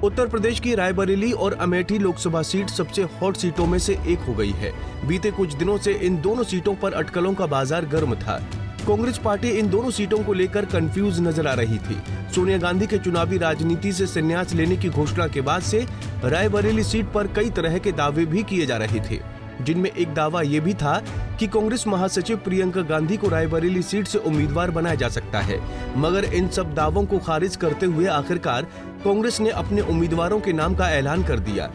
उत्तर प्रदेश की रायबरेली और अमेठी लोकसभा सीट सबसे हॉट सीटों में से एक हो गई है। बीते कुछ दिनों से इन दोनों सीटों पर अटकलों का बाजार गर्म था। कांग्रेस पार्टी इन दोनों सीटों को लेकर कंफ्यूज नजर आ रही थी। सोनिया गांधी के चुनावी राजनीति से संन्यास लेने की घोषणा के बाद से रायबरेली सीट पर कई तरह के दावे भी किए जा रहे थे, जिनमें एक दावा ये भी था कि कांग्रेस महासचिव प्रियंका गांधी को रायबरेली सीट से उम्मीदवार बनाया जा सकता है। मगर इन सब दावों को खारिज करते हुए आखिरकार कांग्रेस ने अपने उम्मीदवारों के नाम का ऐलान कर दिया।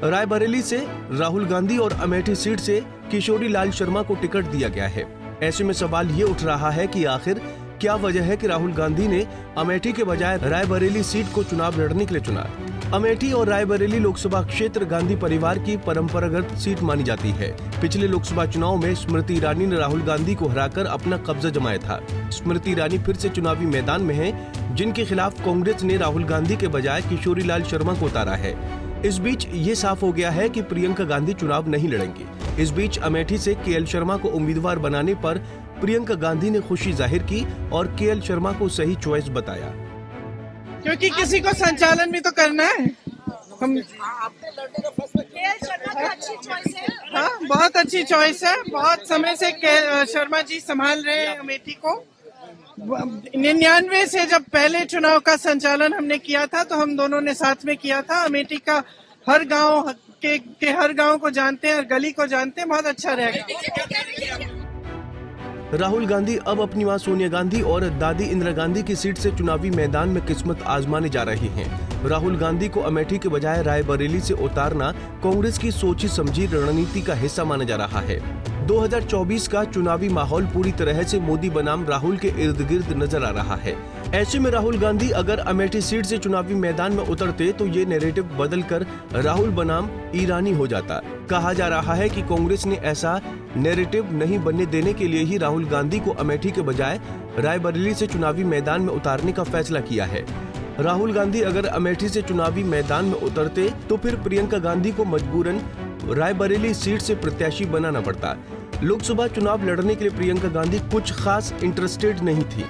रायबरेली से राहुल गांधी और अमेठी सीट से किशोरी लाल शर्मा को टिकट दिया गया है। ऐसे में सवाल ये उठ रहा है कि आखिर क्या वजह है कि राहुल गांधी ने अमेठी के बजाय रायबरेली सीट को चुनाव लड़ने के लिए चुना। अमेठी और रायबरेली लोकसभा क्षेत्र गांधी परिवार की परंपरागत सीट मानी जाती है। पिछले लोकसभा चुनाव में स्मृति ईरानी ने राहुल गांधी को हराकर अपना कब्जा जमाया था। स्मृति ईरानी फिर से चुनावी मैदान में हैं, जिनके खिलाफ कांग्रेस ने राहुल गांधी के बजाय किशोरी लाल शर्मा को उतारा है। इस बीच ये साफ हो गया है कि प्रियंका गांधी चुनाव नहीं लड़ेंगी। इस बीच अमेठी से केएल शर्मा को उम्मीदवार बनाने पर प्रियंका गांधी ने खुशी जाहिर की और केएल शर्मा को सही चॉइस बताया। क्योंकि किसी को संचालन भी तो करना है। हम हाँ, बहुत अच्छी चॉइस है। बहुत समय से शर्मा जी संभाल रहे हैं अमेठी को। 99 से जब पहले चुनाव का संचालन हमने किया था तो हम दोनों ने साथ में किया था। अमेठी का हर गांव के हर गांव को जानते हैं, हर गली को जानते हैं। बहुत अच्छा रहेगा। राहुल गांधी अब अपनी मां सोनिया गांधी और दादी इंदिरा गांधी की सीट से चुनावी मैदान में किस्मत आजमाने जा रहे हैं। राहुल गांधी को अमेठी के बजाय रायबरेली से उतारना कांग्रेस की सोची समझी रणनीति का हिस्सा माना जा रहा है। 2024 का चुनावी माहौल पूरी तरह से मोदी बनाम राहुल के इर्द गिर्द नजर आ रहा है। ऐसे में राहुल गांधी अगर अमेठी सीट से चुनावी मैदान में उतरते तो ये नैरेटिव बदलकर राहुल बनाम ईरानी हो जाता। कहा जा रहा है कि कांग्रेस ने ऐसा नैरेटिव नहीं बनने देने के लिए ही राहुल गांधी को अमेठी के बजाय रायबरेली से चुनावी मैदान में उतारने का फैसला किया है। राहुल गांधी अगर अमेठी से चुनावी मैदान में उतरते तो फिर प्रियंका गांधी को मजबूरन रायबरेली सीट से प्रत्याशी बनाना पड़ता। लोकसभा चुनाव लड़ने के लिए प्रियंका गांधी कुछ खास इंटरेस्टेड नहीं थी।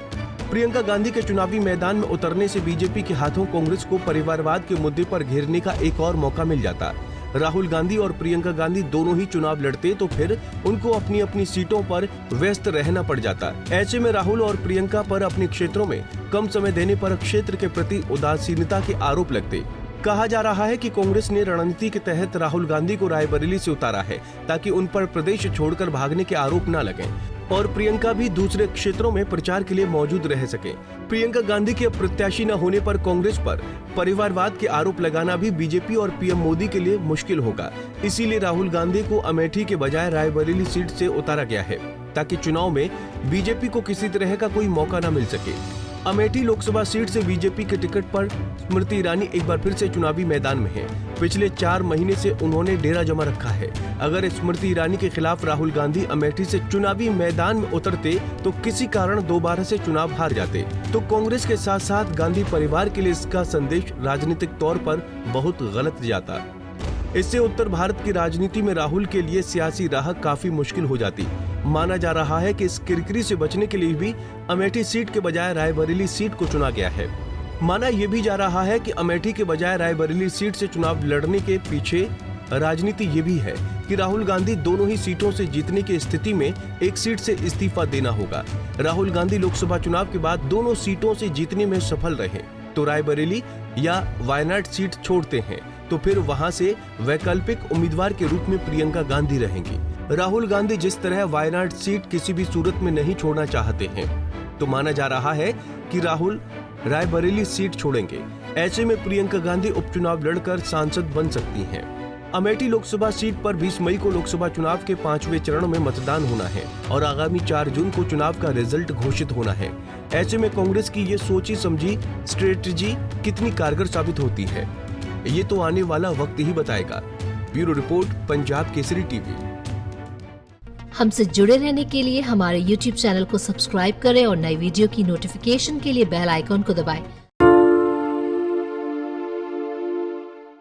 प्रियंका गांधी के चुनावी मैदान में उतरने से बीजेपी के हाथों कांग्रेस को परिवारवाद के मुद्दे पर घेरने का एक और मौका मिल जाता। राहुल गांधी और प्रियंका गांधी दोनों ही चुनाव लड़ते तो फिर उनको अपनी अपनी सीटों पर व्यस्त रहना पड़ जाता। ऐसे में राहुल और प्रियंका पर अपने क्षेत्रों में कम समय देने पर क्षेत्र के प्रति उदासीनता के आरोप लगते। कहा जा रहा है कि कांग्रेस ने रणनीति के तहत राहुल गांधी को रायबरेली से उतारा है ताकि उन पर प्रदेश छोड़कर भागने के आरोप न लगें और प्रियंका भी दूसरे क्षेत्रों में प्रचार के लिए मौजूद रह सके। प्रियंका गांधी के प्रत्याशी न होने पर कांग्रेस पर परिवारवाद के आरोप लगाना भी बीजेपी और पीएम मोदी के लिए मुश्किल होगा। इसीलिए राहुल गांधी को अमेठी के बजाय रायबरेली सीट से उतारा गया है ताकि चुनाव में बीजेपी को किसी तरह का कोई मौका न मिल सके। अमेठी लोकसभा सीट से बीजेपी के टिकट पर स्मृति ईरानी एक बार फिर से चुनावी मैदान में है। पिछले 4 महीने से उन्होंने डेरा जमा रखा है। अगर स्मृति ईरानी के खिलाफ राहुल गांधी अमेठी से चुनावी मैदान में उतरते तो किसी कारण दोबारा से चुनाव हार जाते तो कांग्रेस के साथ साथ गांधी परिवार के लिए इसका संदेश राजनीतिक तौर पर बहुत गलत जाता। इससे उत्तर भारत की राजनीति में राहुल के लिए सियासी राह काफी मुश्किल हो जाती। माना जा रहा है कि इस किरकिरी से बचने के लिए भी अमेठी सीट के बजाय रायबरेली सीट को चुना गया है। माना यह भी जा रहा है कि अमेठी के बजाय रायबरेली सीट से चुनाव लड़ने के पीछे राजनीति ये भी है कि राहुल गांधी दोनों ही सीटों से जीतने की स्थिति में एक सीट से इस्तीफा देना होगा। राहुल गांधी लोकसभा चुनाव के बाद दोनों सीटों से जीतने में सफल रहे तो रायबरेली या वायनाड सीट छोड़ते हैं तो फिर वहां से वैकल्पिक उम्मीदवार के रूप में प्रियंका गांधी रहेंगी। राहुल गांधी जिस तरह वायनाड सीट किसी भी सूरत में नहीं छोड़ना चाहते हैं तो माना जा रहा है कि राहुल रायबरेली सीट छोड़ेंगे। ऐसे में प्रियंका गांधी उपचुनाव लड़कर सांसद बन सकती हैं। अमेठी लोकसभा सीट पर 20 मई को लोकसभा चुनाव के 5वें चरण में मतदान होना है और आगामी 4 जून को चुनाव का रिजल्ट घोषित होना है। ऐसे में कांग्रेस की ये सोची समझी स्ट्रेटेजी कितनी कारगर साबित होती है ये तो आने वाला वक्त ही बताएगा। Bureau report, Punjab Kesari TV. हमसे जुड़े रहने के लिए हमारे YouTube चैनल को सब्सक्राइब करें और नई वीडियो की नोटिफिकेशन के लिए बेल आइकॉन को दबाएं।